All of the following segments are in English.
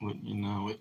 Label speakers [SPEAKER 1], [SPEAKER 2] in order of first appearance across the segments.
[SPEAKER 1] Wouldn't you know it?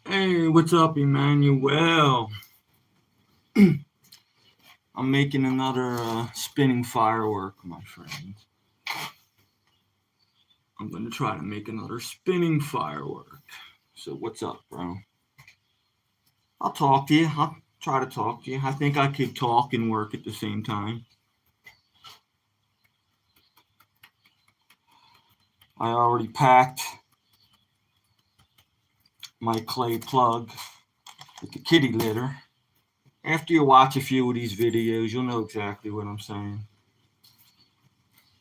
[SPEAKER 1] Hey, what's up, Emmanuel? I'm making another spinning firework, my friend. I'm going to try to make another spinning firework. So what's up, bro? I'll talk to you. I'll try to talk to you. I think I could talk and work at the same time. I already packed my clay plug with the kitty litter. After you watch a few of these videos, you'll know exactly what I'm saying.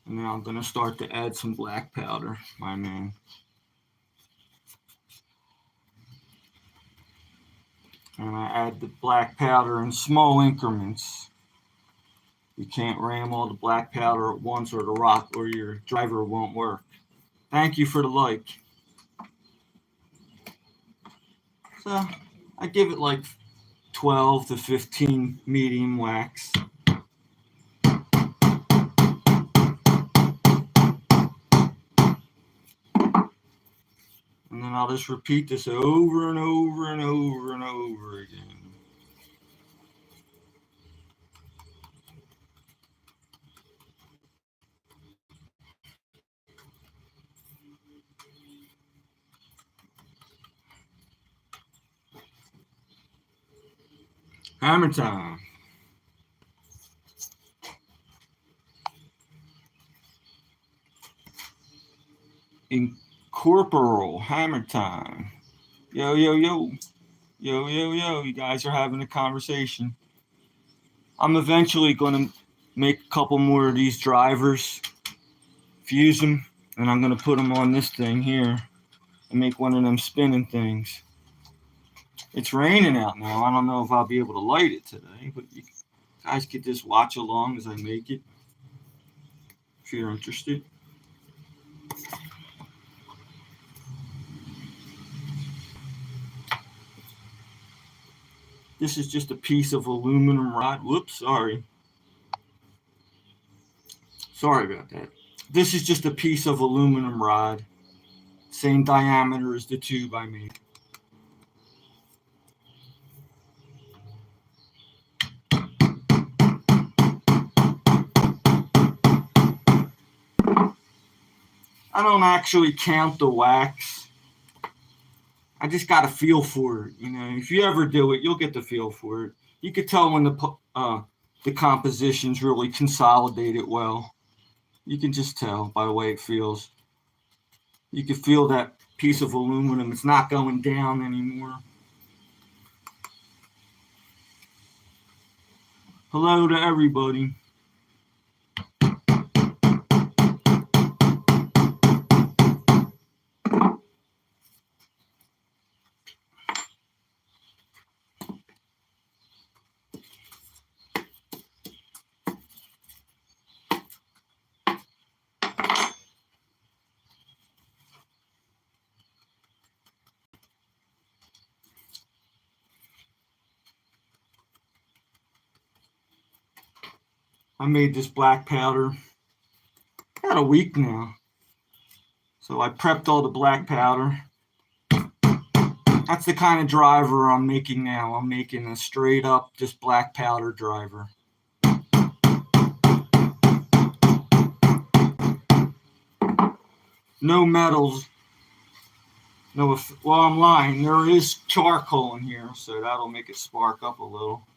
[SPEAKER 1] And then I'm going to start to add some black powder, my man. And I add the black powder in small increments. You can't ram all the black powder at once or your driver won't work. Thank you for the like. So I give it like 12 to 15 medium wax. And then I'll just repeat this over and over and over and over again. Hammer time. Incorporal hammer time. Yo, yo, yo. Yo, yo, yo. You guys are having a conversation. I'm eventually going to make a couple more of these drivers, fuse them, and I'm going to put them on this thing here and make one of them spinning things. It's raining out now. I don't know if I'll be able to light it today, but you guys could just watch along as I make it if you're interested. This is just a piece of aluminum rod. Whoops, sorry. Sorry about that. This is just a piece of aluminum rod. Same diameter as the tube I made. I don't actually count the wax. I just got a feel for it. You know, if you ever do it, you'll get the feel for it. You could tell when the composition's really consolidated well. You can just tell by the way it feels. You can feel that piece of aluminum. It's not going down anymore. Hello to everybody. I made this black powder about a week now. So I prepped all the black powder. That's the kind of driver I'm making now. I'm making a straight up just black powder driver. No metals. No, well, I'm lying. There is charcoal in here, so that'll make it spark up a little.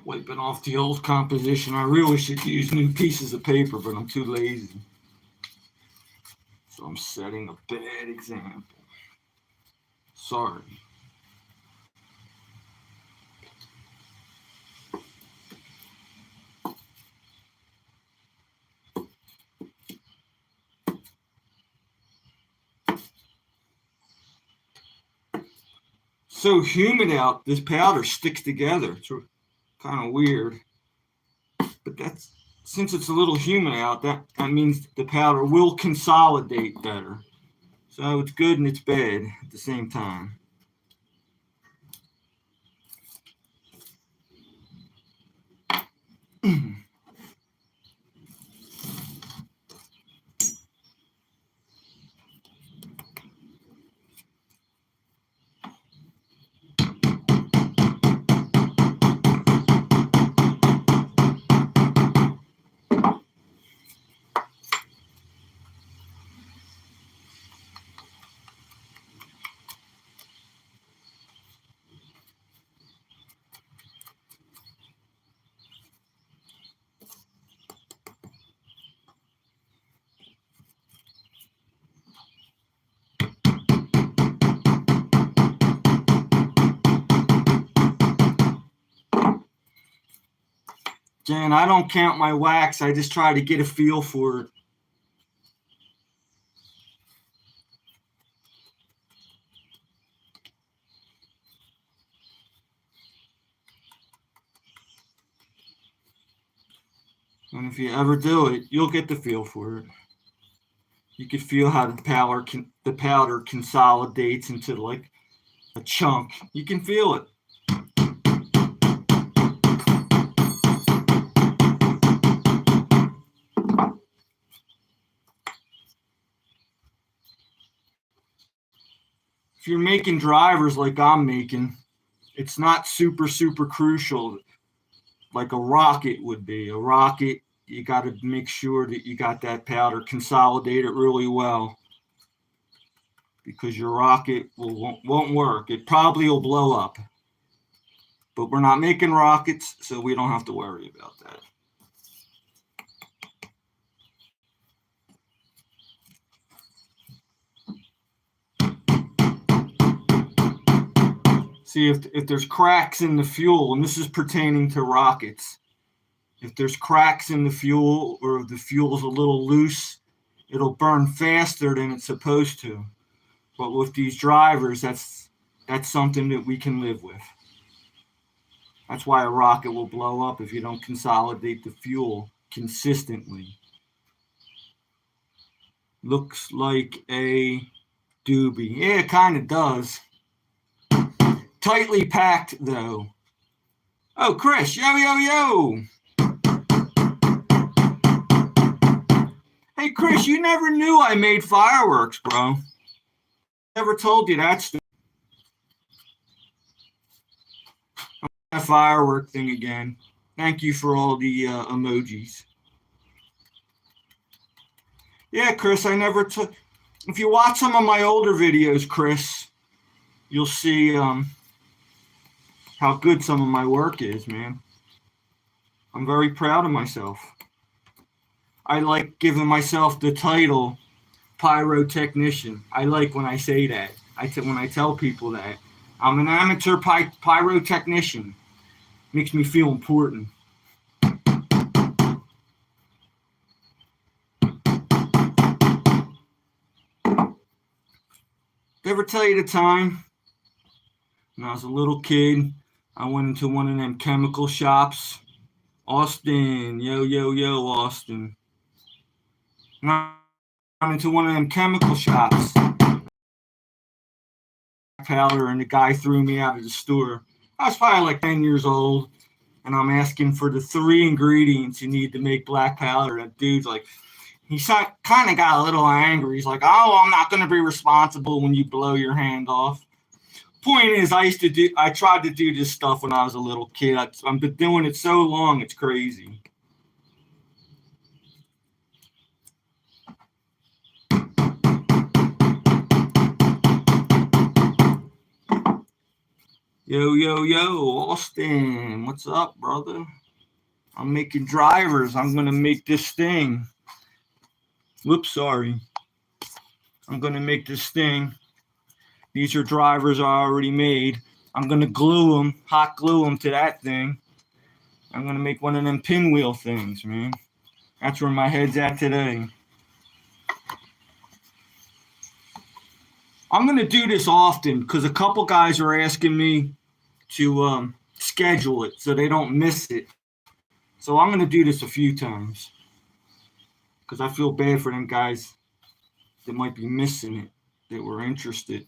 [SPEAKER 1] Wiping off the old composition. I really should use new pieces of paper, but I'm too lazy. So I'm setting a bad example. Sorry. So humid out, this powder sticks together. It's kind of weird. But that's, since it's a little humid out, that means the powder will consolidate better. So it's good and it's bad at the same time. Jan, I don't count my wax. I just try to get a feel for it. And if you ever do it, you'll get the feel for it. You can feel how the powder consolidates into like a chunk. You can feel it. If you're making drivers like I'm making, it's not super crucial like a rocket would be. A rocket, you got to make sure that you got that powder consolidated really well, because your rocket won't work. It probably will blow up. But we're not making rockets, so we don't have to worry about that. See, if there's cracks in the fuel, and this is pertaining to rockets, if there's cracks in the fuel or if the fuel's a little loose, it'll burn faster than it's supposed to. But with these drivers, that's something that we can live with. That's why a rocket will blow up if you don't consolidate the fuel consistently. Looks like a doobie. Yeah, it kind of does. Tightly packed, though. Oh, Chris, yo. Hey, Chris, you never knew I made fireworks, bro. Never told you that stuff. A firework thing again. Thank you for all the emojis. Yeah, Chris, I never took. If you watch some of my older videos, Chris, you'll see how good some of my work is, man. I'm very proud of myself. I like giving myself the title pyrotechnician. I like when I say that. When I tell people that. I'm an amateur pyrotechnician. Makes me feel important. Did I ever tell you the time when I was a little kid, I went into one of them chemical shops? Austin, yo, yo, yo, Austin. And I went into one of them chemical shops. Powder, and the guy threw me out of the store. I was probably like 10 years old, and I'm asking for the 3 ingredients you need to make black powder. That dude's like, he kind of got a little angry. He's like, "Oh, I'm not going to be responsible when you blow your hand off." Point is, I tried to do this stuff when I was a little kid. I've been doing it so long, it's crazy. Yo, yo, yo, Austin, what's up, brother? I'm making drivers. I'm going to make this thing. Whoops, sorry. I'm going to make this thing. These are drivers I already made. I'm going to glue them, hot glue them to that thing. I'm going to make one of them pinwheel things, man. That's where my head's at today. I'm going to do this often because a couple guys are asking me to schedule it so they don't miss it. So I'm going to do this a few times because I feel bad for them guys that might be missing it, that were interested.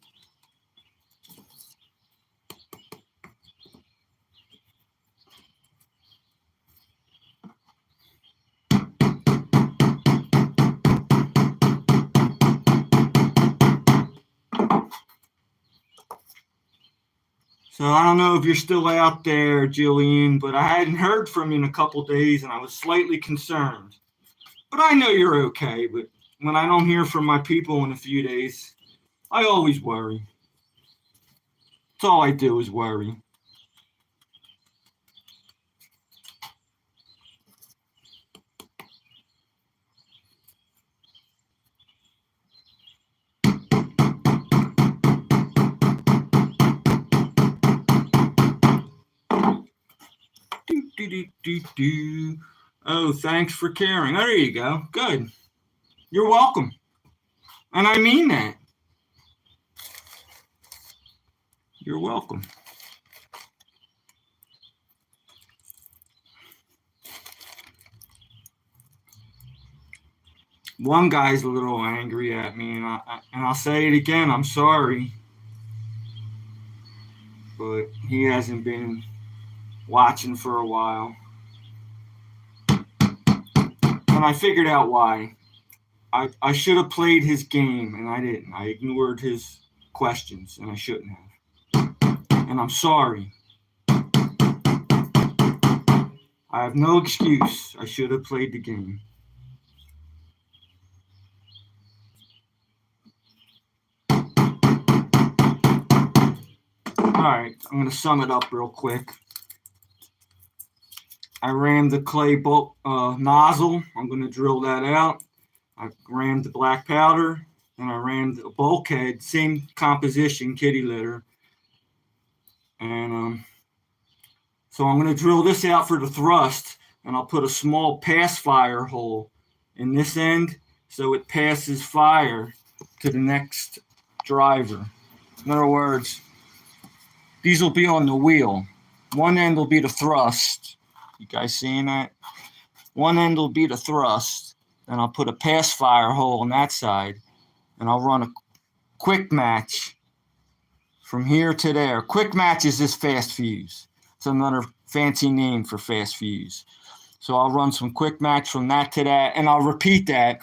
[SPEAKER 1] So I don't know if you're still out there, Jillian, but I hadn't heard from you in a couple days, and I was slightly concerned. But I know you're okay. But when I don't hear from my people in a few days, I always worry. That's all I do is worry. Oh, thanks for caring. Oh, there you go. Good. You're welcome. And I mean that. You're welcome. One guy's a little angry at me, and I'll say it again. I'm sorry, but he hasn't been watching for a while, and I figured out why. I should have played his game, and I didn't. I ignored his questions, and I shouldn't have. And I'm sorry. I have no excuse. I should have played the game. All right, I'm going to sum it up real quick. I rammed the clay nozzle. I'm going to drill that out. I rammed the black powder, and I rammed the bulkhead, same composition, kitty litter. And so I'm going to drill this out for the thrust, and I'll put a small pass fire hole in this end so it passes fire to the next driver. In other words, these will be on the wheel. One end will be the thrust. You guys seeing that? One end will be the thrust, and I'll put a pass fire hole on that side, and I'll run a quick match from here to there. Quick match is this fast fuse. It's another fancy name for fast fuse. So I'll run some quick match from that to that, and I'll repeat that,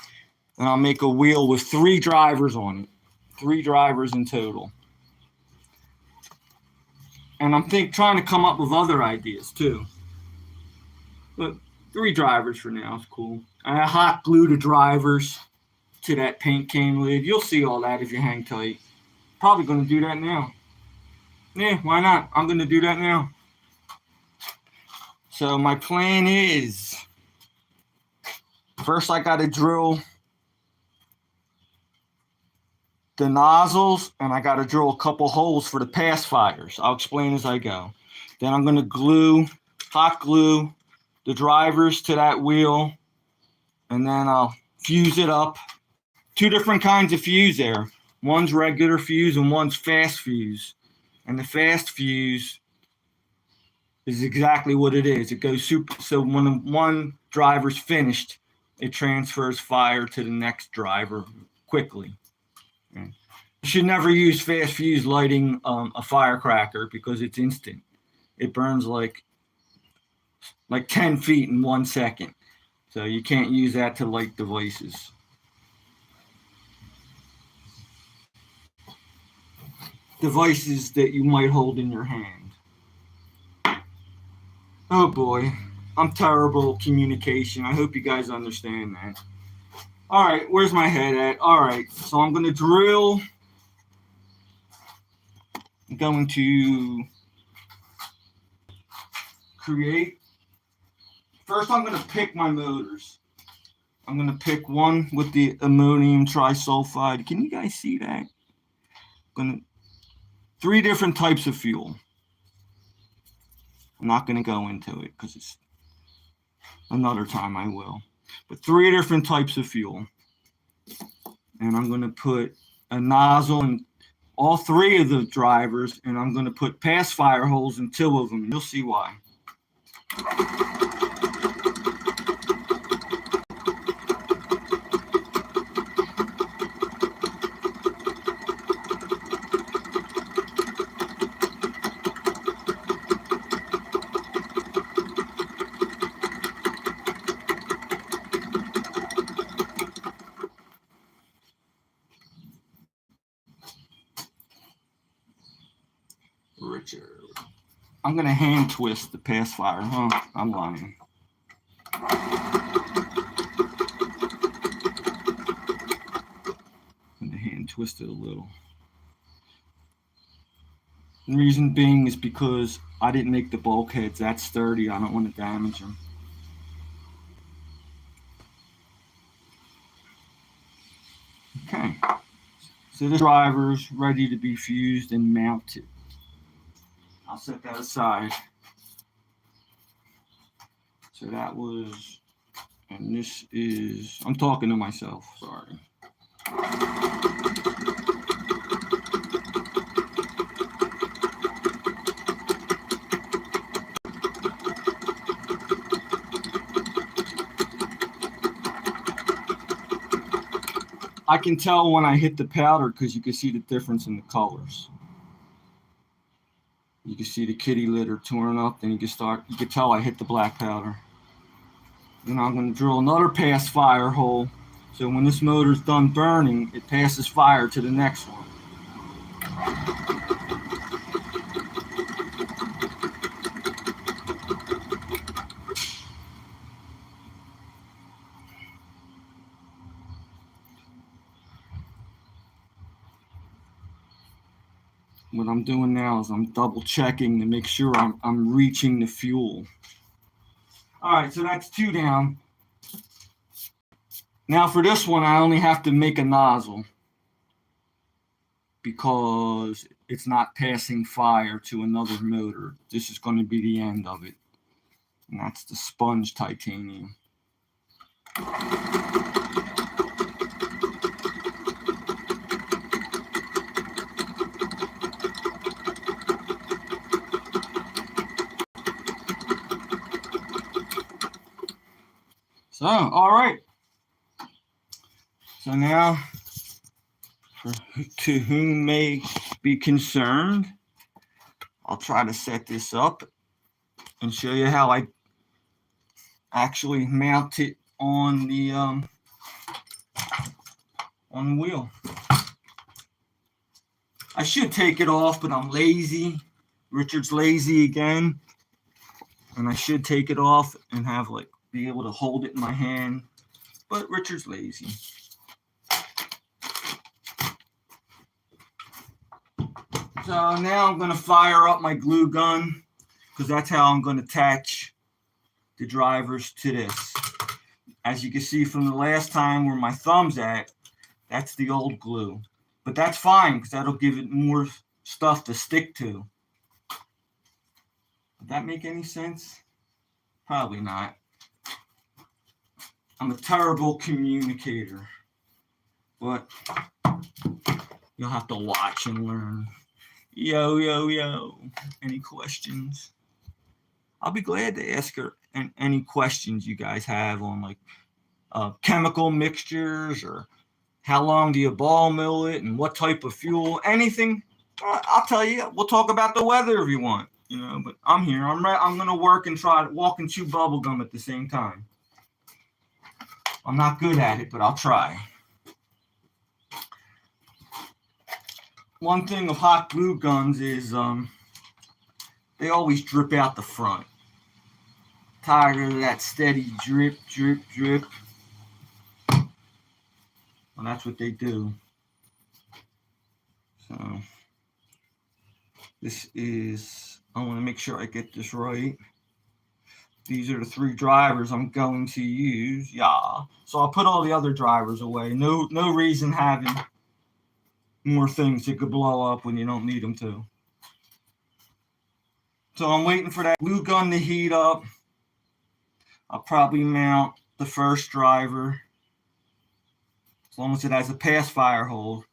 [SPEAKER 1] and I'll make a wheel with 3 drivers on it. 3 drivers in total. And I'm trying to come up with other ideas too. But 3 drivers for now is cool. I hot glue the drivers to that paint can lid. You'll see all that if you hang tight. Probably going to do that now. Yeah, why not? I'm going to do that now. So my plan is, first I got to drill the nozzles, and I got to drill a couple holes for the pass fires. I'll explain as I go. Then I'm going to hot glue the drivers to that wheel, and then I'll fuse it up. 2 different kinds of fuse there. One's regular fuse and one's fast fuse. And the fast fuse is exactly what it is. It goes super. So when one driver's finished, it transfers fire to the next driver quickly. You should never use fast fuse lighting a firecracker because it's instant. It burns like 10 feet in 1 second. So you can't use that to light devices. Devices that you might hold in your hand. Oh boy, I'm terrible at communication. I hope you guys understand that. All right, where's my head at? All right, so I'm going to drill. I'm going to create. First, I'm going to pick my motors. I'm going to pick one with the ammonium trisulfide. Can you guys see that? I'm going to 3 different types of fuel. I'm not going to go into it because it's another time I will. But 3 different types of fuel. And I'm going to put a nozzle in all 3 of the drivers, and I'm going to put pass fire holes in 2 of them. You'll see why. Richard. I'm going to hand twist the pass fire. Huh? I'm lying. I'm going to hand twist it a little. The reason being is because I didn't make the bulkheads that sturdy. I don't want to damage them. Okay. So the driver's ready to be fused and mounted. I'll set that aside. So that was, and this is, I'm talking to myself, sorry. I can tell when I hit the powder because you can see the difference in the colors. You can see the kitty litter torn up, then you can tell I hit the black powder. Then I'm going to drill another pass fire hole, so when this motor's done burning, it passes fire to the next one. What I'm doing now is I'm double checking to make sure I'm reaching the fuel. All right, so that's 2 down. Now for this one, I only have to make a nozzle because it's not passing fire to another motor. This is going to be the end of it. And that's the sponge titanium. So, all right. So now, to whom may be concerned, I'll try to set this up and show you how I actually mount it on the wheel. I should take it off, but I'm lazy. Richard's lazy again, and I should take it off and have be able to hold it in my hand, but Richard's lazy. So now I'm going to fire up my glue gun because that's how I'm going to attach the drivers to this. As you can see from the last time where my thumb's at, that's the old glue. But that's fine because that'll give it more stuff to stick to. Did that make any sense? Probably not. I'm a terrible communicator. But You'll have to watch and learn. Yo, yo, yo. Any questions? I'll be glad to ask her any questions you guys have on like chemical mixtures, or how long do you ball mill it, and what type of fuel, anything. I'll tell you. We'll talk about the weather if you want, but I'm here. I'm going to work and try to walk and chew bubble gum at the same time. I'm not good at it, but I'll try. One thing of hot glue guns is they always drip out the front. Tired of that steady drip, drip, drip. Well, that's what they do. So this is, I want to make sure I get this right. These are the 3 drivers I'm going to use. Yeah. So I'll put all the other drivers away. No reason having more things that could blow up when you don't need them to. So I'm waiting for that glue gun to heat up. I'll probably mount the first driver. As long as it has a pass fire hole.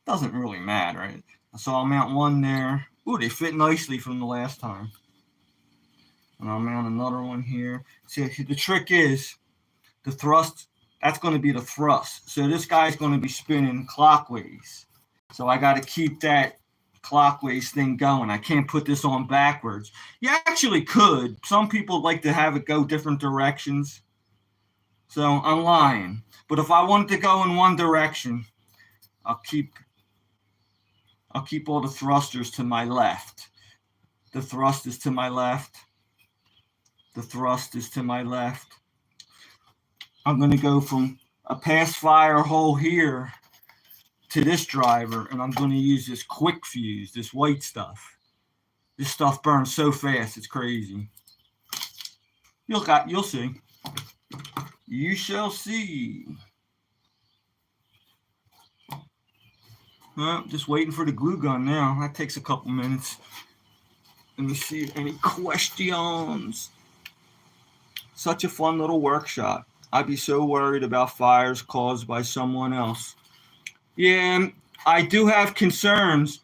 [SPEAKER 1] Doesn't really matter, right? So I'll mount one there. Ooh, they fit nicely from the last time. And I'll mount another one here. See, the trick is the thrust. That's going to be the thrust. So this guy's going to be spinning clockwise. So I got to keep that clockwise thing going. I can't put this on backwards. You actually could. Some people like to have it go different directions. So I'm lying. But if I want it to go in one direction, I'll keep all the thrusters to my left. The thrust is to my left. The thrust is to my left. I'm going to go from a pass fire hole here to this driver, and I'm going to use this quick fuse, this white stuff. This stuff burns so fast, it's crazy. You'll see. You shall see. Well, just waiting for the glue gun now. That takes a couple minutes. Let me see if any questions. Such a fun little workshop. I'd be so worried about fires caused by someone else. Yeah, I do have concerns,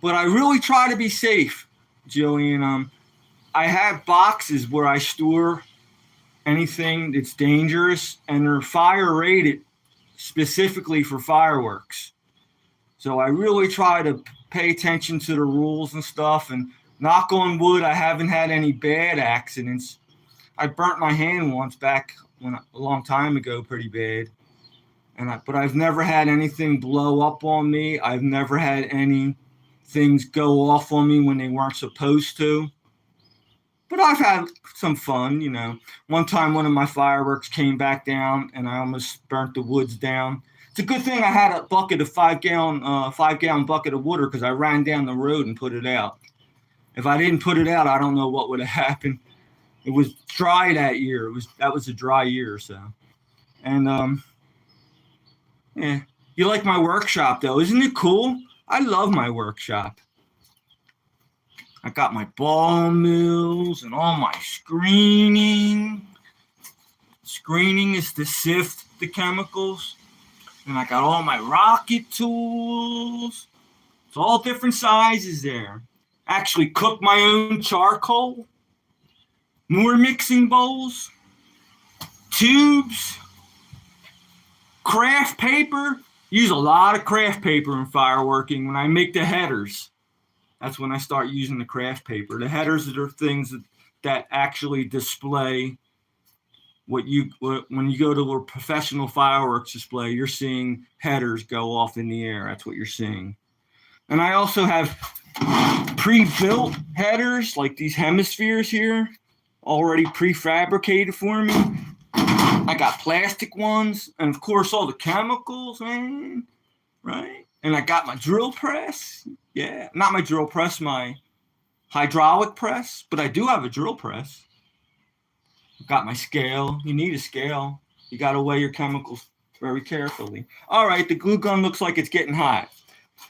[SPEAKER 1] but I really try to be safe, Jillian. I have boxes where I store anything that's dangerous, and they're fire rated specifically for fireworks. So I really try to pay attention to the rules and stuff, and knock on wood, I haven't had any bad accidents. I burnt my hand once back a long time ago, pretty bad. But I've never had anything blow up on me. I've never had any things go off on me when they weren't supposed to. But I've had some fun, One time, one of my fireworks came back down, and I almost burnt the woods down. It's a good thing I had a bucket of 5-gallon bucket of water, because I ran down the road and put it out. If I didn't put it out, I don't know what would have happened. It was dry that year. That was a dry year, so. And yeah, you like my workshop though, isn't it cool? I love my workshop. I got my ball mills and all my screening. Screening is to sift the chemicals. And I got all my rocket tools. It's all different sizes there. Actually cook my own charcoal. More mixing bowls. Tubes. Craft paper. Use a lot of craft paper in fireworking when I make the headers. That's when I start using the craft paper. The headers are things that actually display when you go to a professional fireworks display, you're seeing headers go off in the air. That's what you're seeing. And I also have pre-built headers, like these hemispheres here, already prefabricated for me. I got plastic ones, and of course all the chemicals, man, right? And I got my drill press. Yeah, not my drill press, my hydraulic press, but I do have a drill press. Got my scale. You need a scale. You got to weigh your chemicals very carefully. All right, the glue gun looks like it's getting hot.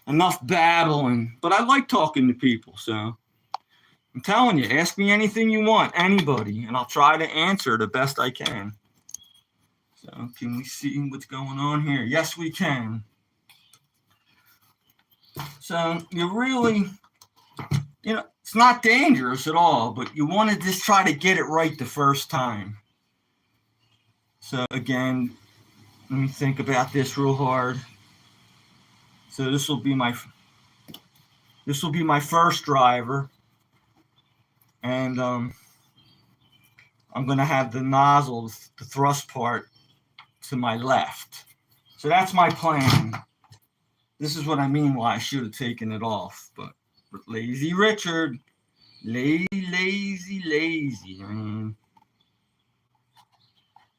[SPEAKER 1] Enough babbling, but I like talking to people, so I'm telling you, ask me anything you want, anybody, and I'll try to answer the best I can. So can we see what's going on here? Yes, we can. So you really, it's not dangerous at all, but you want to just try to get it right the first time. So again, let me think about this real hard. So this will be my first driver, and I'm going to have the nozzle, the thrust part, to my left. So that's my plan. This is what I mean why I should have taken it off, but lazy Richard, lazy.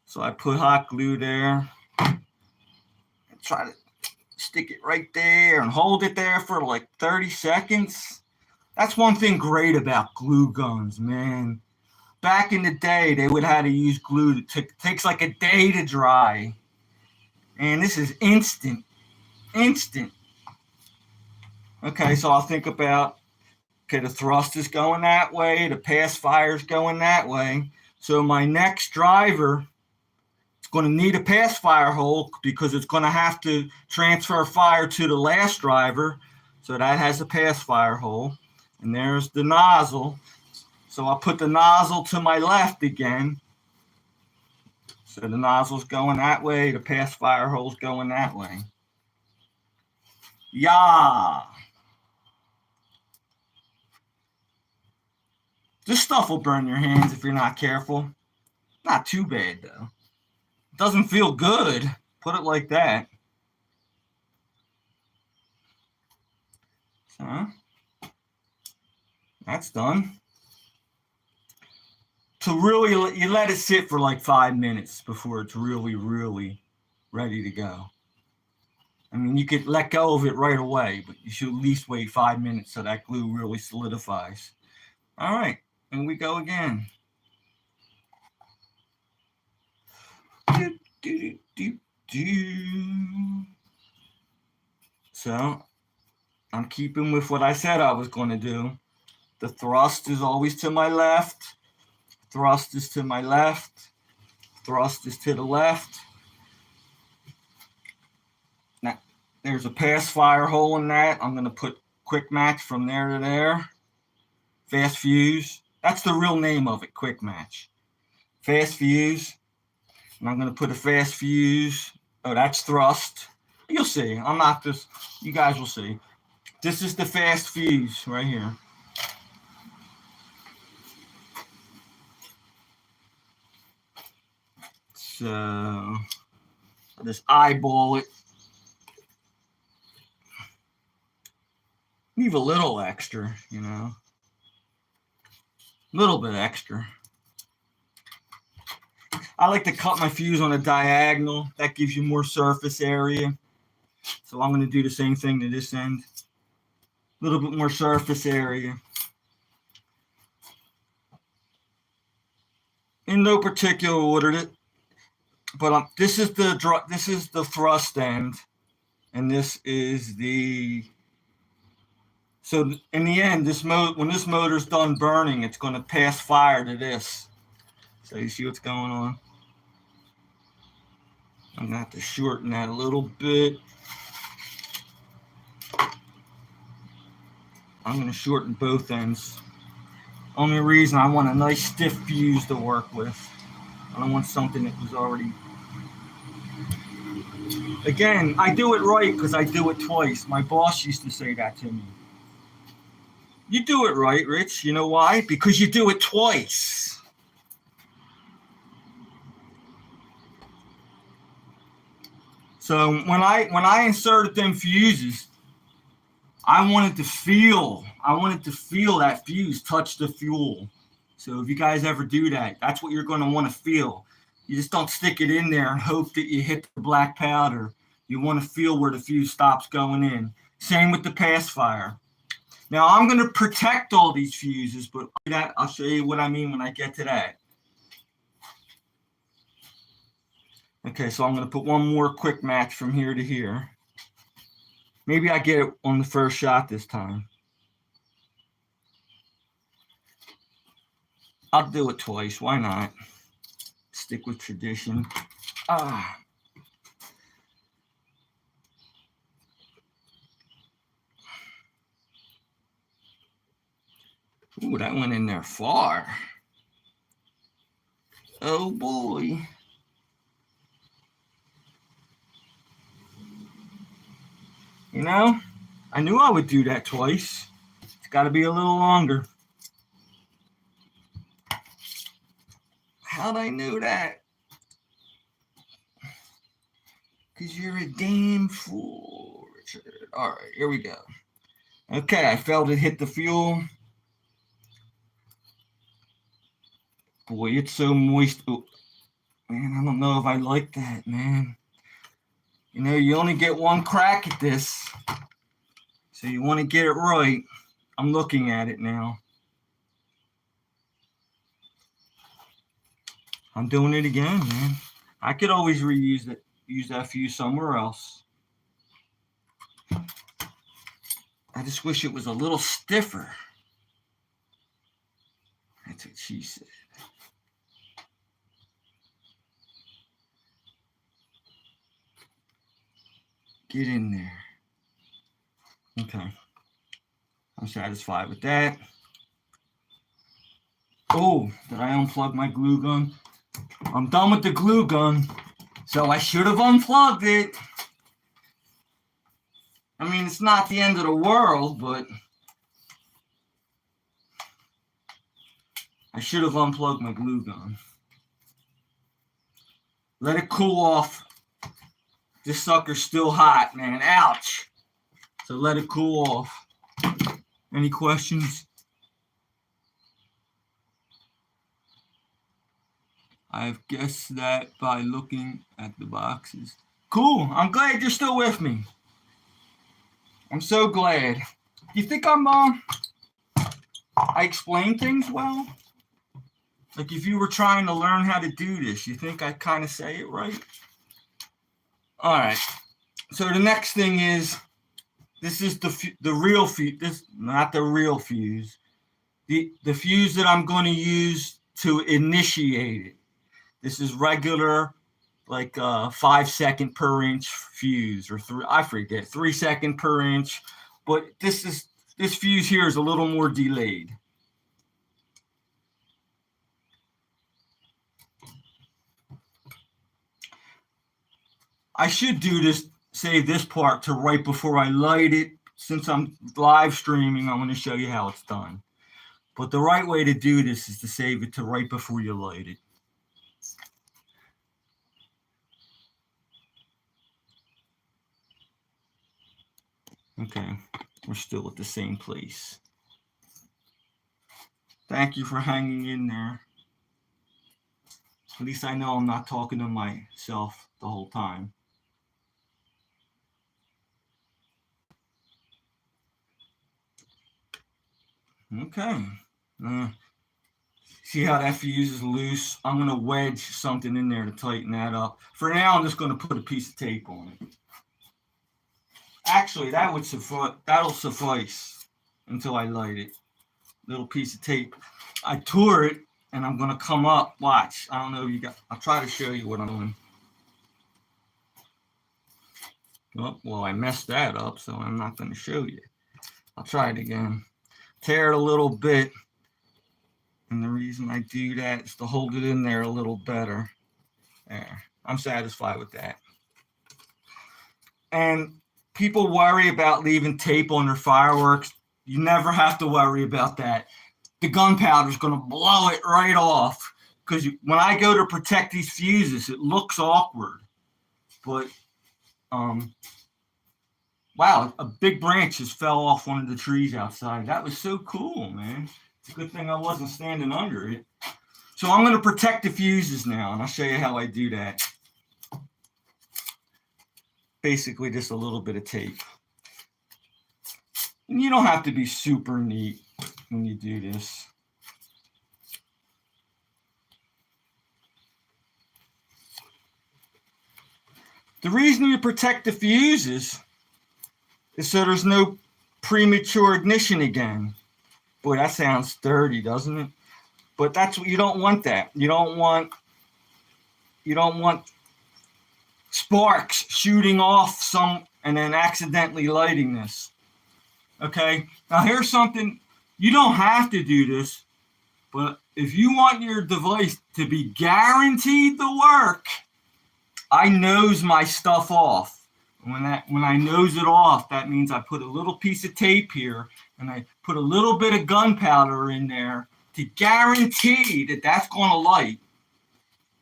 [SPEAKER 1] So I put hot glue there. Try to stick it right there and hold it there for like 30 seconds. That's one thing great about glue guns, man. Back in the day, they would have to use glue that takes like a day to dry. And this is instant. Okay, so I'll think about, okay, the thrust is going that way, the pass fire is going that way. So my next driver, it's going to need a pass fire hole because it's going to have to transfer fire to the last driver. So that has a pass fire hole. And there's the nozzle. So I'll put the nozzle to my left again. So the nozzle's going that way, the pass fire hole's going that way. Yeah. This stuff will burn your hands if you're not careful. Not too bad, though. It doesn't feel good. Put it like that. So, that's done. To really, you let it sit for like 5 minutes before it's really, really ready to go. I mean, you could let go of it right away, but you should at least wait 5 minutes so that glue really solidifies. All right, and we go again. So I'm keeping with what I said I was going to do. The thrust is always to my left. Thrust is to my left. Thrust is to the left. Now, there's a pass fire hole in that. I'm going to put quick match from there to there. Fast fuse. That's the real name of it, quick match. Fast fuse. And I'm going to put a fast fuse. Oh, that's thrust. You'll see. I'm not this. You guys will see. This is the fast fuse right here. So I'll just eyeball it. Leave a little extra, a little bit extra. I like to cut my fuse on a diagonal. That gives you more surface area. So I'm going to do the same thing to this end. A little bit more surface area. In no particular order, but this is the thrust end, and this is the. So in the end, when this motor's done burning, it's going to pass fire to this. So you see what's going on? I'm going to have to shorten that a little bit. I'm going to shorten both ends. Only reason I want a nice stiff fuse to work with. I don't want something that was already... Again, I do it right because I do it twice. My boss used to say that to me. You do it right, Rich. You know why? Because you do it twice. So when I inserted them fuses, I wanted to feel that fuse touch the fuel. So if you guys ever do that, that's what you're going to want to feel. You just don't stick it in there and hope that you hit the black powder. You want to feel where the fuse stops going in. Same with the pass fire. Now I'm going to protect all these fuses, but I'll show you what I mean when I get to that. Okay, so I'm going to put one more quick match from here to here. Maybe I get it on the first shot this time. I'll do it twice. Why not? Stick with tradition. Ooh, that went in there far. Oh boy. You know, I knew I would do that twice. It's got to be a little longer. How'd I know that? Because you're a damn fool, Richard. All right, here we go. Okay, I felt it hit the fuel. Boy, it's so moist. Oh, man, I don't know if I like that, man. You know, you only get one crack at this. So you want to get it right. I'm looking at it now. I'm doing it again, man. I could always reuse it, use that fuse somewhere else. I just wish it was a little stiffer. That's what she said. Get in there. Okay. I'm satisfied with that. Oh, did I unplug my glue gun? I'm done with the glue gun, so I should have unplugged it. I mean, it's not the end of the world, but I should have unplugged my glue gun. Let it cool off. This sucker's still hot, man. Ouch. So let it cool off. Any questions? I've guessed that by looking at the boxes. Cool. I'm glad you're still with me. I'm so glad. You think I explain things well? Like if you were trying to learn how to do this, you think I kind of say it right? All right. So the next thing is, this is the real fuse. This not the real fuse. The fuse that I'm going to use to initiate it. This is regular, like 5 second per inch fuse, or 3 second per inch. But this fuse here is a little more delayed. I should save this part to right before I light it. Since I'm live streaming, I'm going to show you how it's done. But the right way to do this is to save it to right before you light it. Okay, we're still at the same place. Thank you for hanging in there. At least I know I'm not talking to myself the whole time. Okay. See how that fuse is loose? I'm going to wedge something in there to tighten that up. For now, I'm just going to put a piece of tape on it. Actually, that'll suffice until I light it. Little piece of tape. I tore it, and I'm going to come up. Watch. I don't know if you got... I'll try to show you what I'm doing. Oh, well, I messed that up, so I'm not going to show you. I'll try it again. Tear it a little bit. And the reason I do that is to hold it in there a little better. There. I'm satisfied with that. And people worry about leaving tape on their fireworks. You never have to worry about that. The gunpowder is going to blow it right off. Because when I go to protect these fuses, it looks awkward. But, wow, a big branch just fell off one of the trees outside. That was so cool, man. It's a good thing I wasn't standing under it. So I'm going to protect the fuses now, and I'll show you how I do that. Basically, just a little bit of tape. And you don't have to be super neat when you do this. The reason you protect the fuses is so there's no premature ignition again. Boy, that sounds dirty, doesn't it? But that's what you don't want. That you don't want sparks shooting off and then accidentally lighting this. Okay. Now here's something You don't have to do this, but if you want your device to be guaranteed to work, I nose my stuff off. When I nose it off, that means I put a little piece of tape here and I put a little bit of gunpowder in there to guarantee that that's going to light.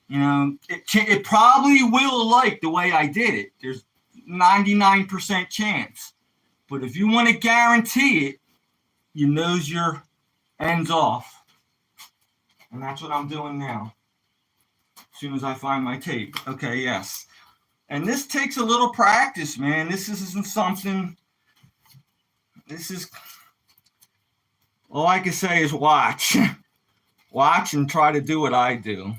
[SPEAKER 1] You know, it probably will light the way I did it. There's 99% chance. But if you want to guarantee it, you nose your ends off. And that's what I'm doing now. As soon as I find my tape. Okay, yes. And this takes a little practice, man. This isn't something. This is. All I can say is watch. Watch and try to do what I do.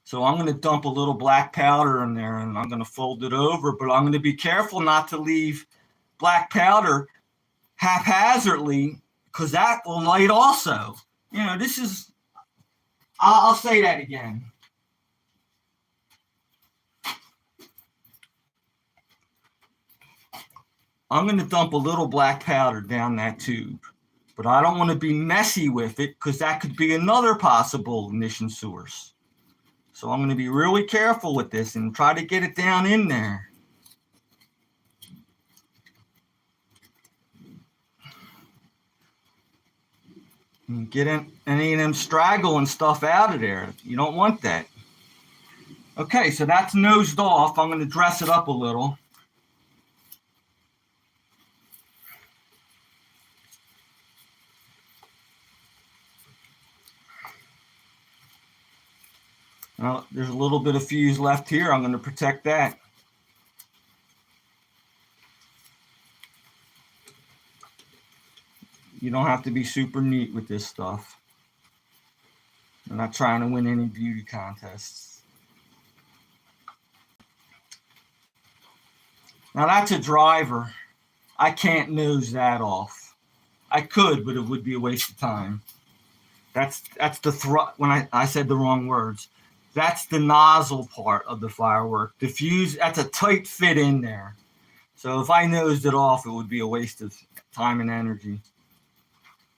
[SPEAKER 1] So I'm going to dump a little black powder in there and I'm going to fold it over, but I'm going to be careful not to leave black powder haphazardly because that will light also. You know, this is, I'll say that again. I'm going to dump a little black powder down that tube, but I don't want to be messy with it because that could be another possible ignition source. So I'm going to be really careful with this and try to get it down in there. And get any of them straggle and stuff out of there. You don't want that. Okay, so that's nosed off. I'm going to dress it up a little. Now, there's a little bit of fuse left here. I'm going to protect that. You don't have to be super neat with this stuff. I'm not trying to win any beauty contests. Now that's a driver. I can't nose that off. I could, but it would be a waste of time. That's the when I said the wrong words. That's the nozzle part of the firework. The fuse, that's a tight fit in there. So if I nosed it off, it would be a waste of time and energy.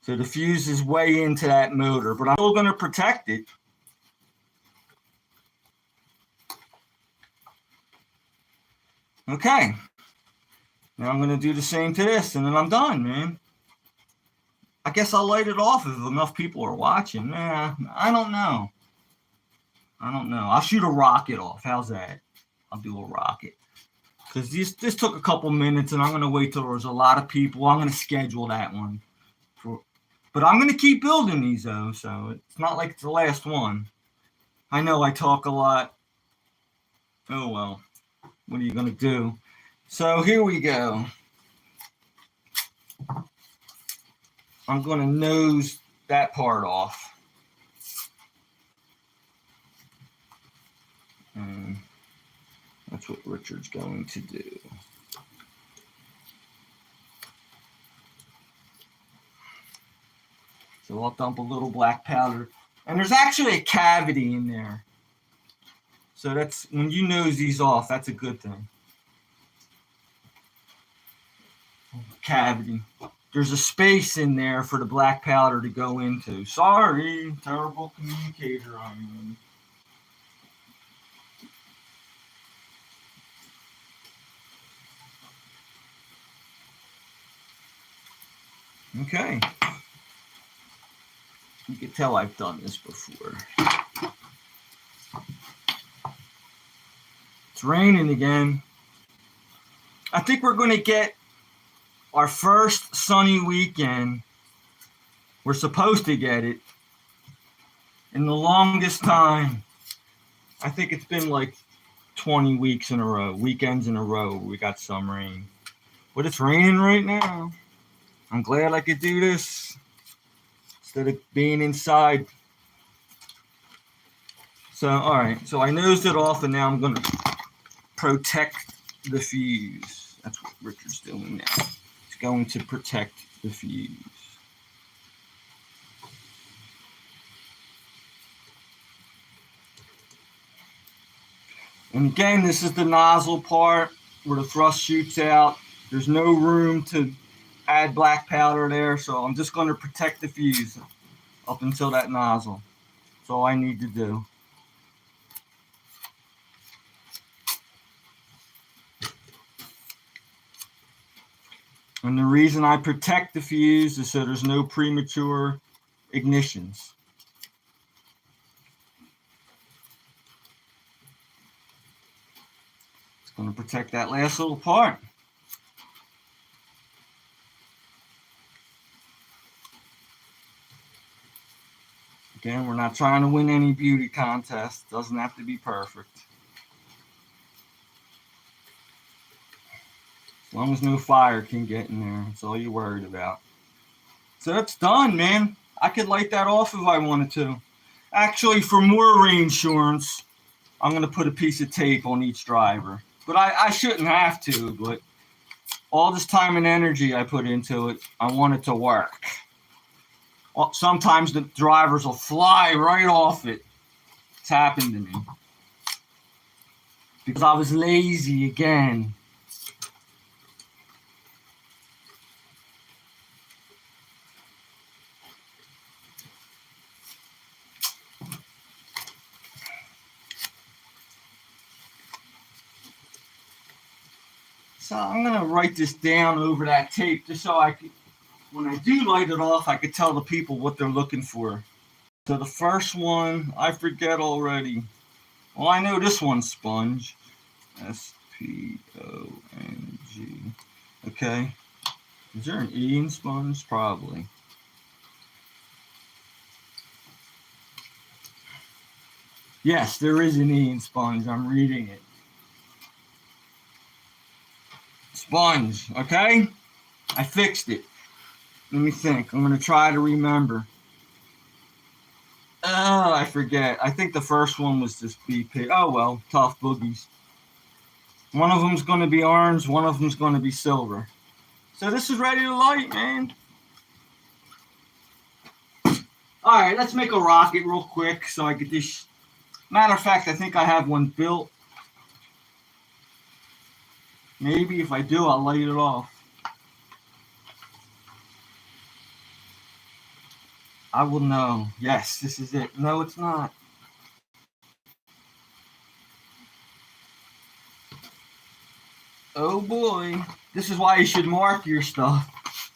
[SPEAKER 1] So the fuse is way into that motor, but I'm still going to protect it. Okay. Now I'm going to do the same to this, and then I'm done, man. I guess I'll light it off if enough people are watching. I don't know. I'll shoot a rocket off. How's that? I'll do a rocket. Because this took a couple minutes, and I'm going to wait till there's a lot of people. I'm going to schedule that one. But I'm going to keep building these, though, so it's not like it's the last one. I know I talk a lot. Oh, well. What are you going to do? So here we go. I'm going to nose that part off. And that's what Richard's going to do. So I'll dump a little black powder. And there's actually a cavity in there. So that's, when you nose these off, that's a good thing. Cavity. There's a space in there for the black powder to go into. Sorry, terrible communicator I am. Okay. You can tell I've done this before. It's raining again. I think we're going to get our first sunny weekend. We're supposed to get it in the longest time. I think it's been like 20 weeks in a row, weekends in a row, we got some rain. But it's raining right now. I'm glad I could do this instead of being inside. So, all right. So I nosed it off, and now I'm going to protect the fuse. That's what Richard's doing now. He's going to protect the fuse. And again, this is the nozzle part where the thrust shoots out. There's no room to add black powder there, so I'm just going to protect the fuse up until that nozzle. That's all I need to do. And the reason I protect the fuse is so there's no premature ignitions. It's going to protect that last little part. Again, we're not trying to win any beauty contest. It doesn't have to be perfect. As long as no fire can get in there, that's all you're worried about. So that's done, man. I could light that off if I wanted to. Actually, for more reinsurance, I'm going to put a piece of tape on each driver. But I shouldn't have to, but all this time and energy I put into it, I want it to work. Sometimes the drivers will fly right off it. It's happened to me. Because I was lazy again. So I'm going to write this down over that tape just so I can, when I do light it off, I could tell the people what they're looking for. So the first one, I forget already. Well, I know this one's sponge. S-P-O-N-G. Okay. Is there an E in sponge? Probably. Yes, there is an E in sponge. I'm reading it. Sponge, okay? I fixed it. Let me think. I'm going to try to remember. Oh, I forget. I think the first one was just BP. Oh, well, tough boogies. One of them's going to be orange. One of them's going to be silver. So this is ready to light, man. All right, let's make a rocket real quick so I get this. Matter of fact, I think I have one built. Maybe if I do, I'll light it off. I will know. Yes, this is it. No, it's not. Oh boy. This is why you should mark your stuff.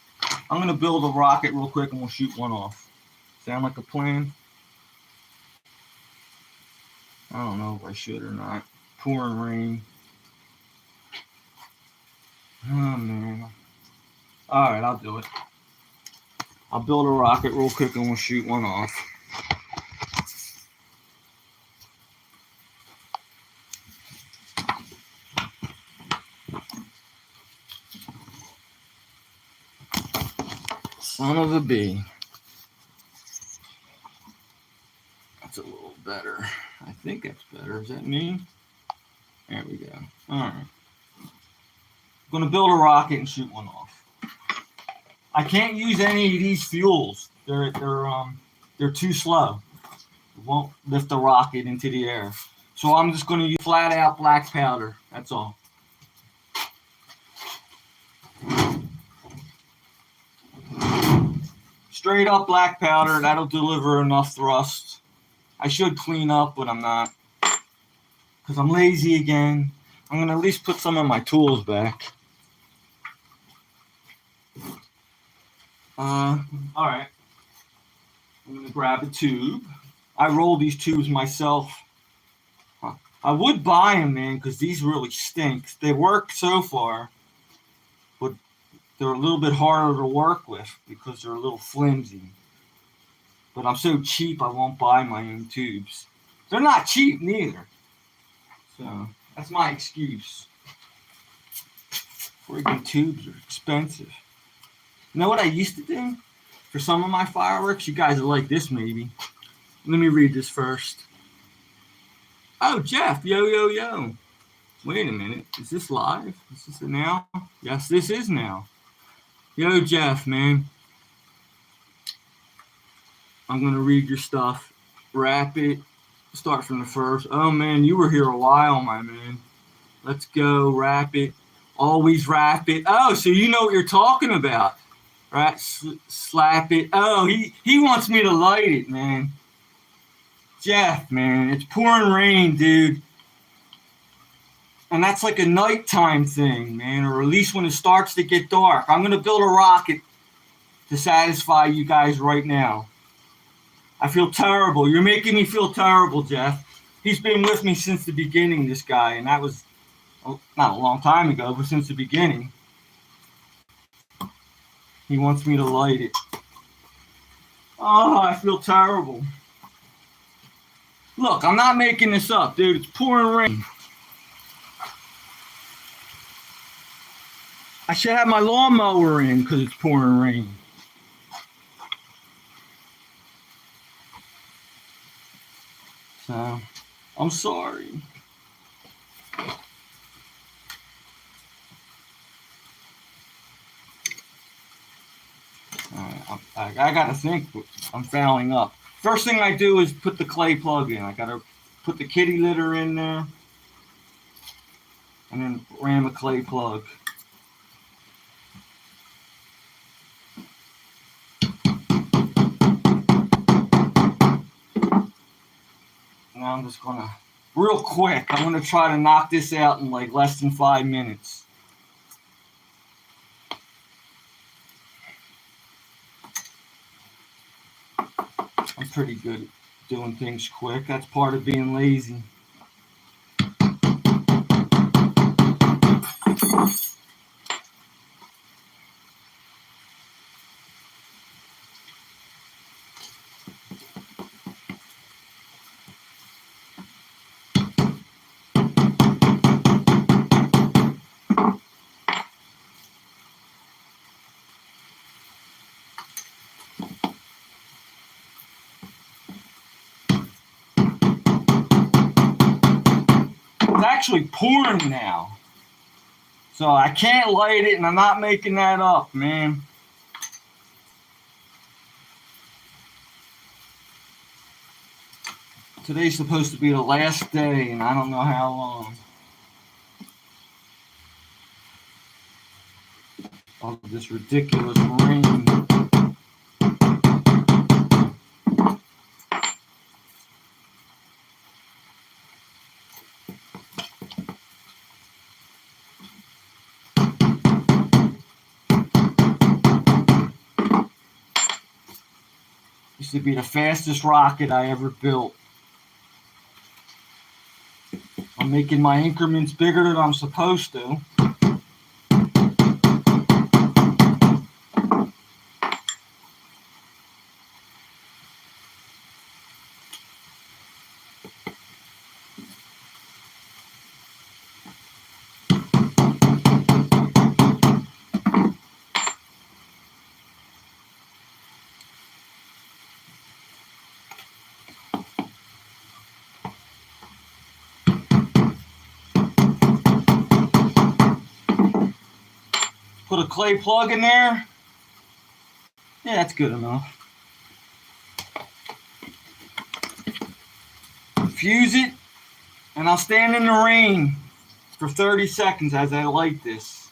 [SPEAKER 1] I'm going to build a rocket real quick and we'll shoot one off. Sound like a plan? I don't know if I should or not. Pouring rain. Oh, man. All right, I'll do it. I'll build a rocket real quick and we'll shoot one off. Son of a bee. That's a little better. I think that's better. Is that me? There we go. All right. I'm going to build a rocket and shoot one off. I can't use any of these fuels. They're too slow. It won't lift the rocket into the air. So I'm just going to use flat out black powder. That's all. Straight up black powder. That'll deliver enough thrust. I should clean up, but I'm not. Because I'm lazy again. I'm going to at least put some of my tools back. All right. I'm going to grab a tube. I roll these tubes myself. I would buy them, man, because these really stink. They work so far, but they're a little bit harder to work with because they're a little flimsy. But I'm so cheap, I won't buy my own tubes. They're not cheap, neither. So that's my excuse. Friggin' tubes are expensive. You know what I used to do? For some of my fireworks, you guys will like this maybe. Let me read this first. Oh, Jeff, yo. Wait a minute, is this live? Is this now? Yes, this is now. Yo, Jeff, man. I'm going to read your stuff. Wrap it. Start from the first. Oh, man, you were here a while, my man. Let's go. Wrap it. Always wrap it. Oh, so you know what you're talking about, right? Slap it. Oh, he wants me to light it, man. Jeff, man, it's pouring rain, dude. And that's like a nighttime thing, man, or at least when it starts to get dark. I'm going to build a rocket to satisfy you guys right now. I feel terrible. You're making me feel terrible, Jeff. He's been with me since the beginning, this guy, and that was not a long time ago, but since the beginning. He wants me to light it. Oh, I feel terrible. Look, I'm not making this up, dude. It's pouring rain. I should have my lawnmower in because it's pouring rain. So, I'm sorry. I gotta think. I'm fouling up. First thing I do is put the clay plug in. I gotta put the kitty litter in there, and then ram a clay plug. Now I'm just gonna, real quick, I'm gonna try to knock this out in like less than 5 minutes. I'm pretty good at doing things quick. That's part of being lazy. It's actually pouring now. So I can't light it, and I'm not making that up, man. Today's supposed to be the last day, and I don't know how long. Of this ridiculous rain. This would be the fastest rocket I ever built. I'm making my increments bigger than I'm supposed to. Put a clay plug in there. Yeah, that's good enough. Fuse it, and I'll stand in the rain for 30 seconds as I light this.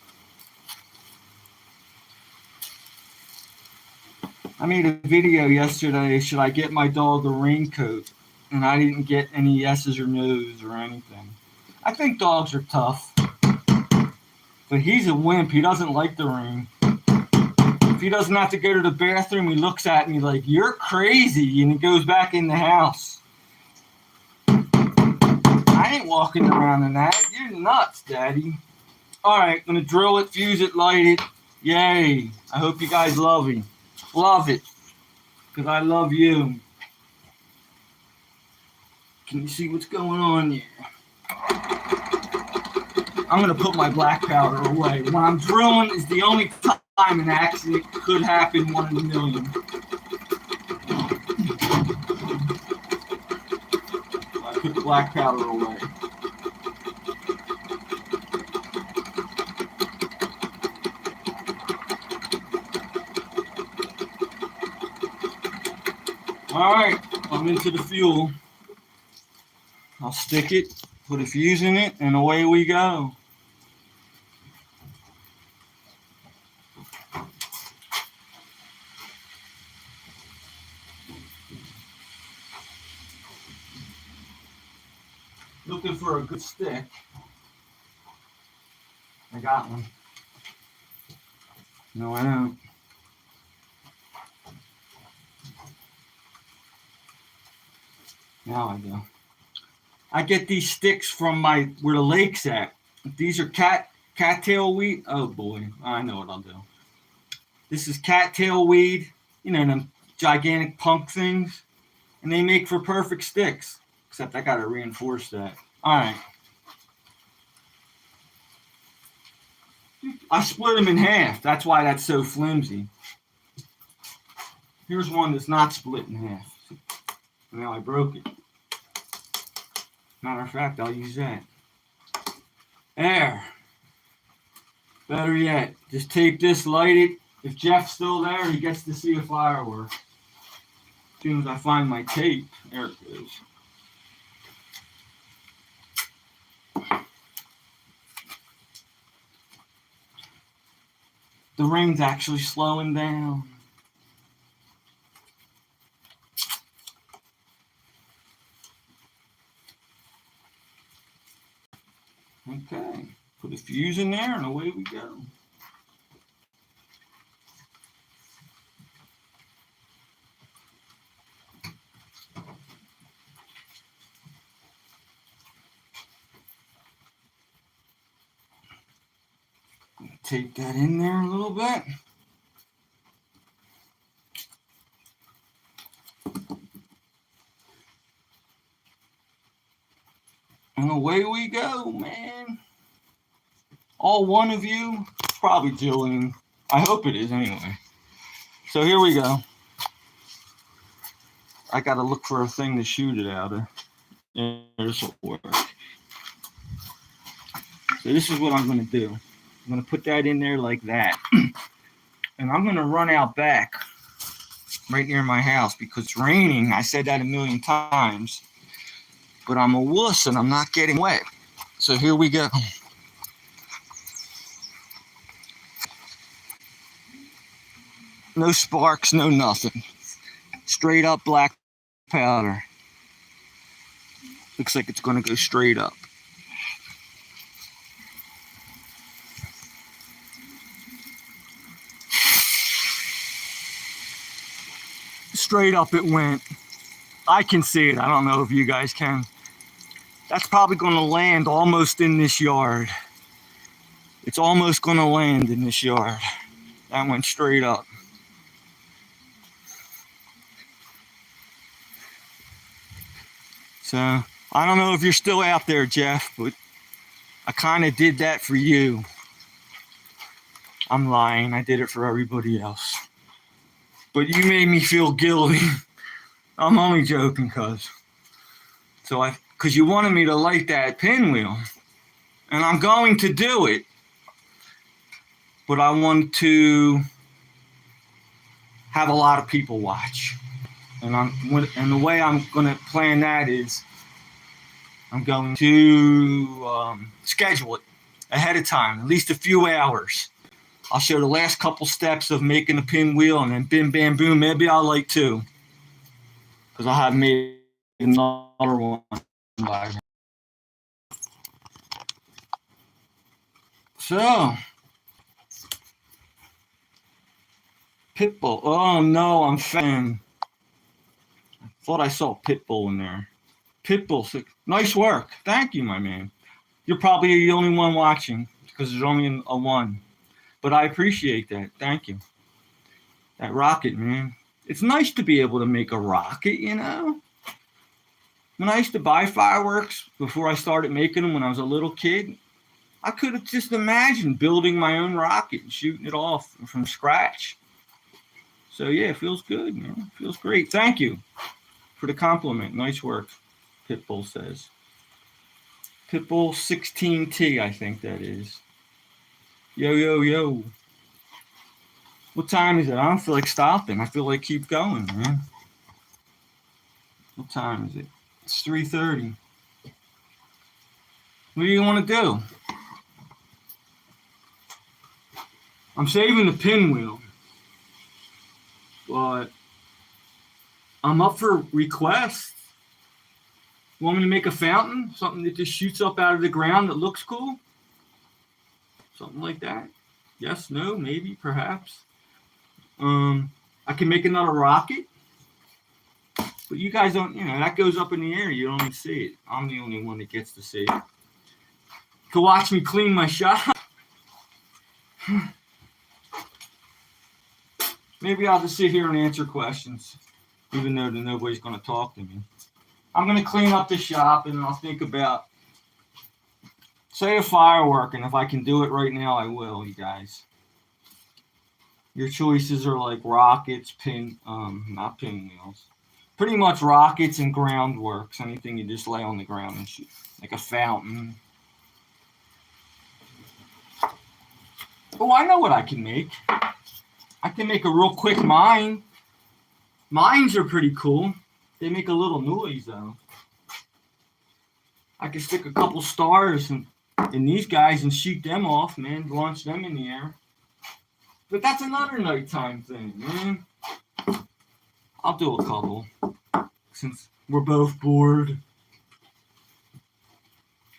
[SPEAKER 1] I made a video yesterday, should I get my dog a raincoat? And I didn't get any yeses or nos or anything. I think dogs are tough. But he's a wimp. He doesn't like the rain. If he doesn't have to go to the bathroom, he looks at me like, you're crazy, and he goes back in the house. I ain't walking around in that. You're nuts, Daddy. All right, I'm going to drill it, fuse it, light it. Yay. I hope you guys love it. Love it. Because I love you. Can you see what's going on here? I'm going to put my black powder away. When I'm drilling is the only time an accident could happen, 1 in a million. I put the black powder away. All right, I'm into the fuel. I'll stick it, put a fuse in it, and away we go. looking for a good stick. I got one. No, I don't. Now I do. I get these sticks from where the lake's at. These are cattail weed. Oh boy, I know what I'll do. This is cattail weed. You know, them gigantic punk things. And they make for perfect sticks. Except I gotta reinforce that. Alright. I split them in half. That's why that's so flimsy. Here's one that's not split in half. Now I broke it. Matter of fact, I'll use that. There. Better yet, just tape this, light it. If Jeff's still there, he gets to see a firework. As soon as I find my tape, there it goes. The rain's actually slowing down. Okay, put a fuse in there and away we go. Tape that in there a little bit. And away we go, man. All one of you, probably Jillian. I hope it is anyway. So here we go. I gotta look for a thing to shoot it out of. And this will work. So this is what I'm gonna do. I'm gonna put that in there like that. And I'm gonna run out back right near my house because it's raining. I said that a million times. But I'm a wuss and I'm not getting wet. So here we go. No sparks, no nothing. Straight up black powder. Looks like it's gonna go straight up. Straight up it went. I can see it. I don't know if you guys can. That's probably going to land almost in this yard. It's almost going to land in this yard. That went straight up. So, I don't know if you're still out there, Jeff, but I kind of did that for you. I'm lying. I did it for everybody else. But you made me feel guilty. I'm only joking, cuz. Because you wanted me to light that pinwheel. And I'm going to do it. But I want to have a lot of people watch. And the way I'm going to plan that is I'm going to schedule it ahead of time, at least a few hours. I'll show the last couple steps of making a pinwheel, and then bim, bam, boom. Maybe I'll light two. Because I have made another one by now. So, Pitbull. Oh no, I'm fan. I thought I saw Pitbull in there. Pitbull, nice work. Thank you, my man. You're probably the only one watching because there's only a one. But I appreciate that. Thank you. That rocket, man. It's nice to be able to make a rocket, you know? When I used to buy fireworks before I started making them when I was a little kid, I could have just imagined building my own rocket and shooting it off from scratch. So, yeah, it feels good, man. It feels great. Thank you for the compliment. Nice work, Pitbull says. Pitbull 16T, I think that is. Yo, yo, yo. What time is it? I don't feel like stopping. I feel like keep going, man. What time is it? It's 3:30. What do you want to do? I'm saving the pinwheel. But I'm up for requests. Want me to make a fountain? Something that just shoots up out of the ground that looks cool? Something like that? Yes, no, maybe, perhaps. I can make another rocket. But you guys don't, that goes up in the air. You don't even see it. I'm the only one that gets to see it. You can watch me clean my shop. Maybe I'll just sit here and answer questions, even though nobody's going to talk to me. I'm going to clean up the shop, and I'll think about, say, a firework, and if I can do it right now, I will, you guys. Your choices are like rockets, not pinwheels. Pretty much rockets and groundworks. Anything you just lay on the ground and shoot, like a fountain. Oh, I know what I can make. I can make a real quick mine. Mines are pretty cool. They make a little noise, though. I can stick a couple stars in these guys and shoot them off, man. Launch them in the air. But that's another nighttime thing, man. I'll do a couple, since we're both bored.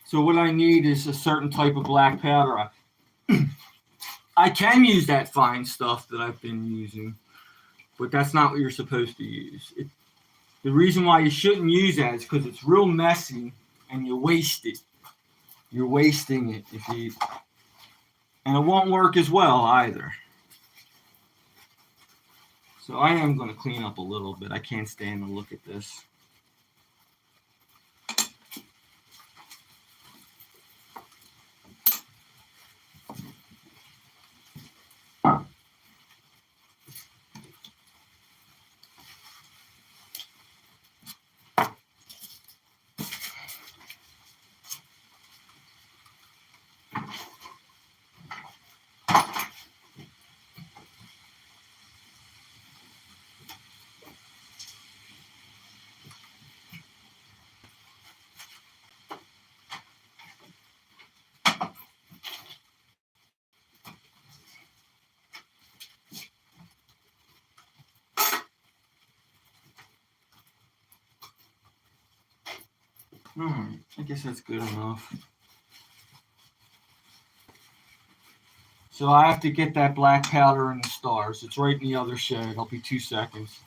[SPEAKER 1] So what I need is a certain type of black powder. I can use that fine stuff that I've been using, but that's not what you're supposed to use. The reason why you shouldn't use that is because it's real messy and you waste it. You're wasting it and it won't work as well either. So I am going to clean up a little bit. I can't stand to look at this. Alright, I guess that's good enough. So I have to get that black powder and the stars. It's right in the other shed. I'll be 2 seconds.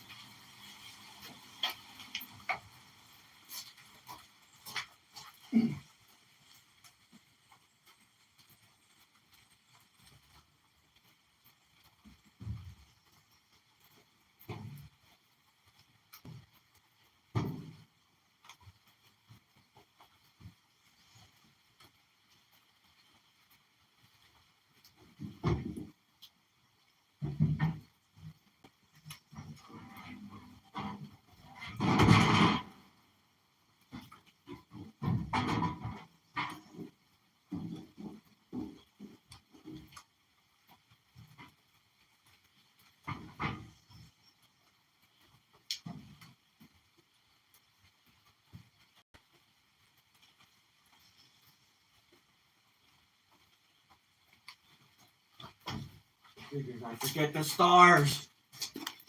[SPEAKER 1] I forget the stars.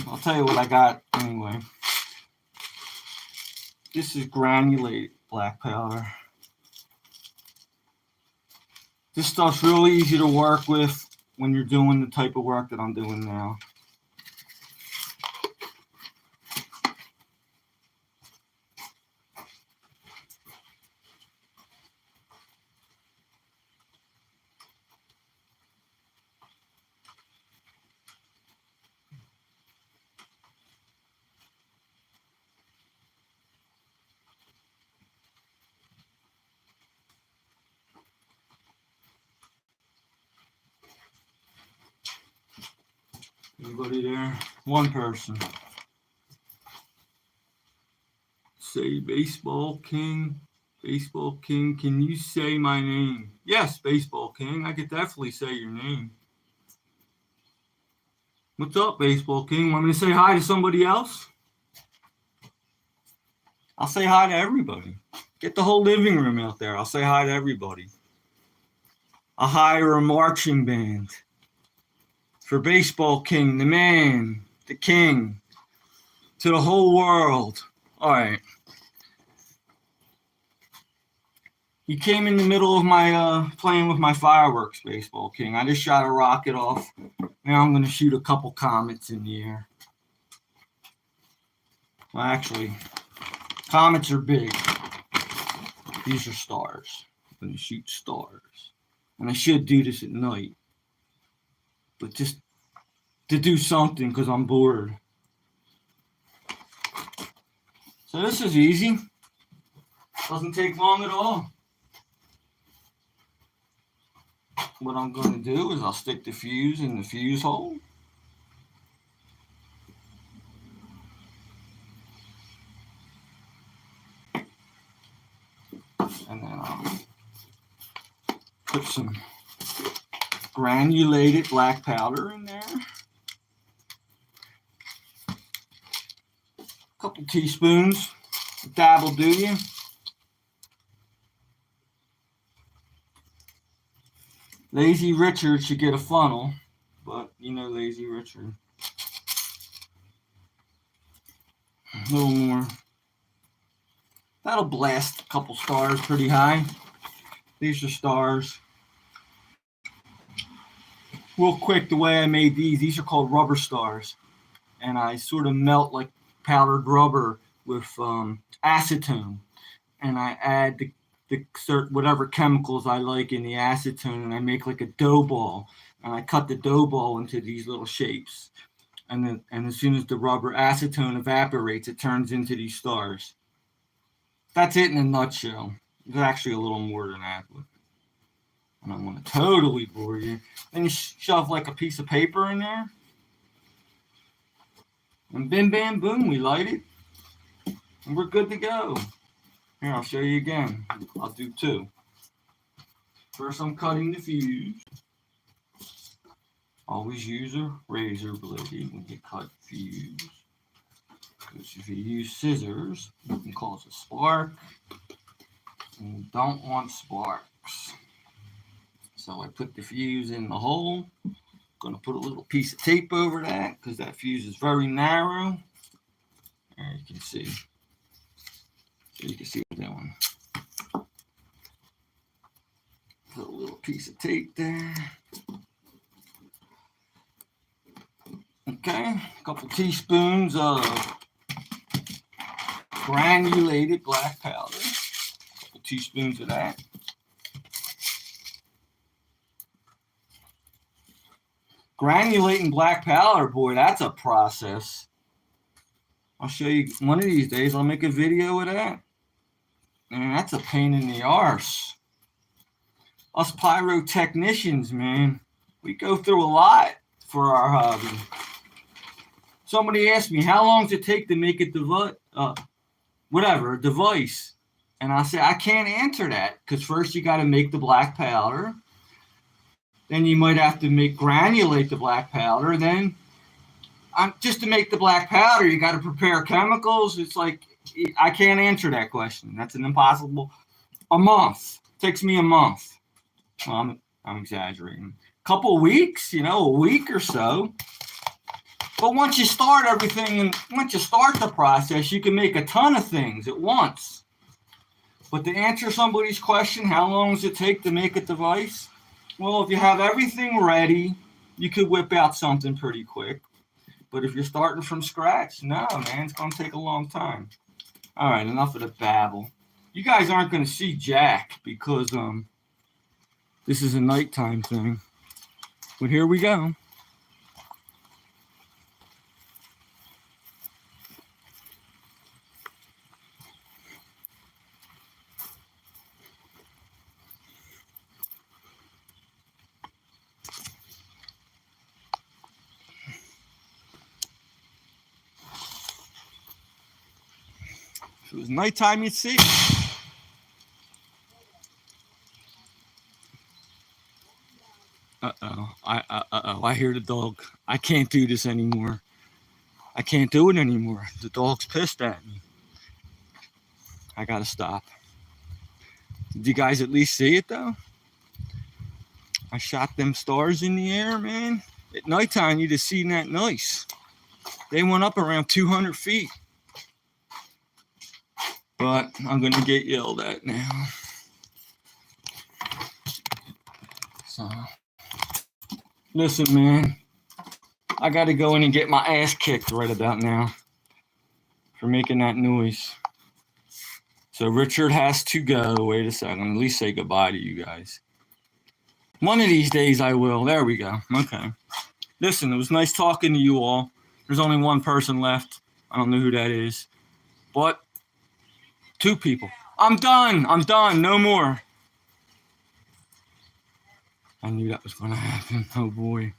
[SPEAKER 1] I'll tell you what I got anyway. This is granulated black powder. This stuff's really easy to work with when you're doing the type of work that I'm doing now. Anybody there? One person. Say Baseball King. Baseball King, can you say my name? Yes, Baseball King. I could definitely say your name. What's up, Baseball King? Want me to say hi to somebody else? I'll say hi to everybody. Get the whole living room out there. I'll say hi to everybody. I'll hire a marching band for Baseball King, the man, the king, to the whole world. All right. He came in the middle of my playing with my fireworks, Baseball King. I just shot a rocket off. Now I'm going to shoot a couple comets in the air. Well, actually, comets are big. These are stars. I'm going to shoot stars. And I should do this at night. But just to do something because I'm bored. So this is easy. Doesn't take long at all. What I'm going to do is I'll stick the fuse in the fuse hole. And then I'll put some granulated black powder in there. A couple teaspoons. A dab will do you. Lazy Richard should get a funnel, but you know Lazy Richard. A little more. That'll blast a couple stars pretty high. These are stars. Real quick, the way I made these are called rubber stars. And I sort of melt like powdered rubber with acetone. And I add the whatever chemicals I like in the acetone, and I make like a dough ball. And I cut the dough ball into these little shapes. And as soon as the rubber acetone evaporates, it turns into these stars. That's it in a nutshell. There's actually a little more than that, but I don't want to totally bore you. Then you shove like a piece of paper in there. And bim, bam, boom, we light it. And we're good to go. Here, I'll show you again. I'll do two. First, I'm cutting the fuse. Always use a razor blade when you cut fuse. Because if you use scissors, you can cause a spark. And you don't want sparks. So I put the fuse in the hole. I'm going to put a little piece of tape over that because that fuse is very narrow. There you can see. So you can see what I'm doing. Put a little piece of tape there. Okay, a couple teaspoons of granulated black powder. A couple teaspoons of that. Granulating black powder, boy, that's a process. I'll show you one of these days. I'll make a video of that. Man, that's a pain in the arse. Us pyrotechnicians, man, we go through a lot for our hobby. Somebody asked me, how long does it take to make a device? And I say, I can't answer that because first you got to make the black powder. Then you might have to granulate the black powder. Then just to make the black powder, you got to prepare chemicals. It's like, I can't answer that question. That's an impossible. A month. It takes me a month. Well, I'm exaggerating. A couple of weeks, a week or so. But once you start everything, and once you start the process, you can make a ton of things at once. But to answer somebody's question, how long does it take to make a device? Well, if you have everything ready, you could whip out something pretty quick. But if you're starting from scratch, no, man, it's going to take a long time. All right, enough of the babble. You guys aren't going to see Jack because this is a nighttime thing. But here we go. If it was nighttime, you'd see. I hear the dog. I can't do this anymore. I can't do it anymore. The dog's pissed at me. I gotta stop. Did you guys at least see it though? I shot them stars in the air, man. At nighttime, you'd have seen that nice. They went up around 200 feet. But I'm gonna get yelled at now. So, listen, man, I got to go in and get my ass kicked right about now for making that noise. So Richard has to go. Wait a second. At least say goodbye to you guys. One of these days I will. There we go. Okay. Listen, it was nice talking to you all. There's only one person left. I don't know who that is. But 2 people. I'm done. No more. I knew that was going to happen. Oh, boy.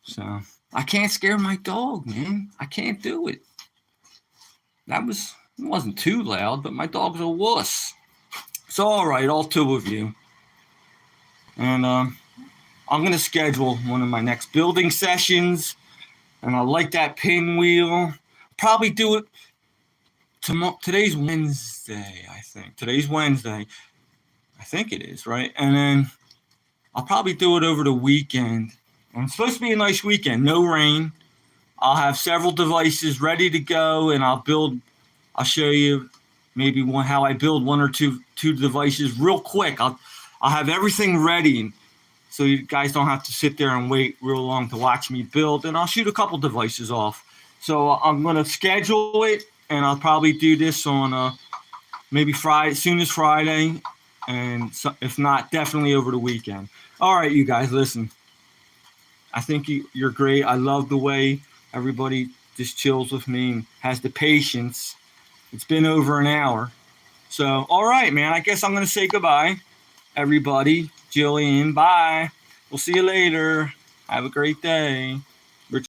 [SPEAKER 1] So, I can't scare my dog, man. I can't do it. It wasn't too loud, but my dog's a wuss. So, all right, all 2 of you. And I'm going to schedule one of my next building sessions. And I like that pinwheel. Probably do it tomorrow. Today's Wednesday, I think. Today's Wednesday. I think it is, right? And then I'll probably do it over the weekend. And it's supposed to be a nice weekend. No rain. I'll have several devices ready to go, and I'll show you maybe how I build 1 or 2 devices real quick. I'll have everything ready, so you guys don't have to sit there and wait real long to watch me build. And I'll shoot a couple devices off. So I'm gonna schedule it, and I'll probably do this on maybe Friday, soon as Friday, and so, if not, definitely over the weekend. All right, you guys, listen. I think you're great. I love the way everybody just chills with me and has the patience. It's been over an hour. So, all right, man, I guess I'm going to say goodbye, everybody. Jillian, bye. We'll see you later. Have a great day.